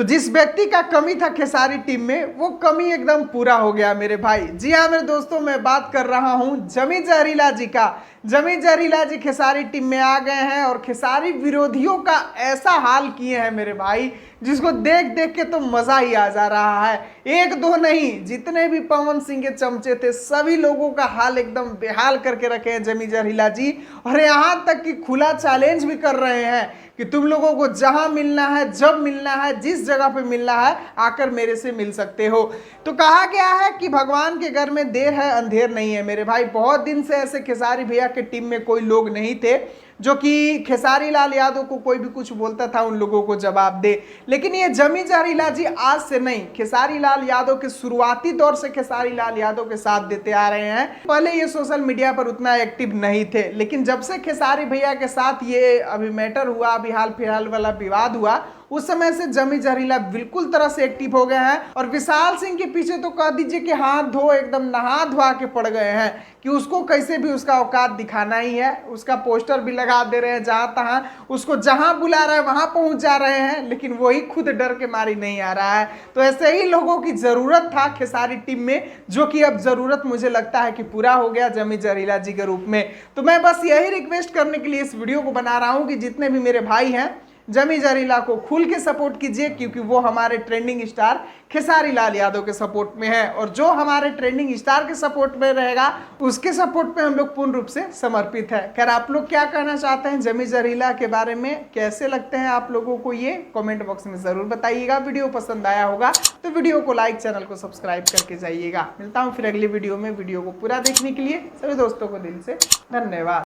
तो जिस व्यक्ति का कमी था खेसारी टीम में, वो कमी एकदम पूरा हो गया मेरे भाई। जी हाँ मेरे दोस्तों, मैं बात कर रहा हूँ जमी जहरीला जी का। जमी जहरीला जी खेसारी टीम में आ गए हैं और खेसारी विरोधियों का ऐसा हाल किए हैं मेरे भाई, जिसको देख देख के तो मजा ही आ जा रहा है। एक दो नहीं, जितने भी पवन सिंह के चमचे थे सभी लोगों का हाल एकदम बेहाल करके रखे हैं जमी जहरीला जी। और यहाँ तक कि खुला चैलेंज भी कर रहे हैं कि तुम लोगों को जहां मिलना है, जब मिलना है, जिस जगह पे मिलना है, आकर मेरे से मिल सकते हो। तो कहा गया है कि भगवान के घर में देर है अंधेर नहीं है मेरे भाई। बहुत दिन से ऐसे खेसारी भैया के टीम में कोई लोग नहीं थे जो कि खेसारी लाल यादव को कोई भी कुछ बोलता था उन लोगों को जवाब दे। लेकिन ये जमी जहरीला जी आज से नहीं, खेसारी लाल यादव के शुरुआती दौर से खेसारी लाल यादव के साथ देते आ रहे हैं। पहले ये सोशल मीडिया पर उतना एक्टिव नहीं थे, लेकिन जब से खेसारी भैया के साथ ये अभी मैटर हुआ, अभी हाल फिलहाल वाला विवाद हुआ, उस समय से जमी जहरीला बिल्कुल तरह से एक्टिव हो गए हैं। और विशाल सिंह के पीछे तो कह दीजिए कि हाथ धो एकदम नहा धोआ के पड़ गए हैं कि उसको कैसे भी उसका औकात दिखाना ही है। उसका पोस्टर भी लगा दे रहे हैं जहां तहां, उसको जहां बुला रहे हैं वहां पहुंच जा रहे हैं, लेकिन वही खुद डर के मारी नहीं आ रहा है। तो ऐसे ही लोगों की जरूरत था खेसारी टीम में, जो कि अब जरूरत मुझे लगता है कि पूरा हो गया जमी जहरीला जी के रूप में। तो मैं बस यही रिक्वेस्ट करने के लिए इस वीडियो को बना रहा हूं कि जितने भी मेरे भाई हैं जमी जहरीला को खुल के सपोर्ट कीजिए, क्योंकि वो हमारे ट्रेंडिंग स्टार खेसारी लाल यादव के सपोर्ट में है। और जो हमारे ट्रेंडिंग स्टार के सपोर्ट में रहेगा उसके सपोर्ट में हम लोग पूर्ण रूप से समर्पित है। खैर आप लोग क्या कहना चाहते हैं जमी जहरीला के बारे में, कैसे लगते हैं आप लोगों को ये कमेंट बॉक्स में जरूर बताइएगा। वीडियो पसंद आया होगा तो वीडियो को लाइक, चैनल को सब्सक्राइब करके जाइएगा। मिलता हूँ फिर अगली वीडियो में। वीडियो को पूरा देखने के लिए सभी दोस्तों को दिल से धन्यवाद।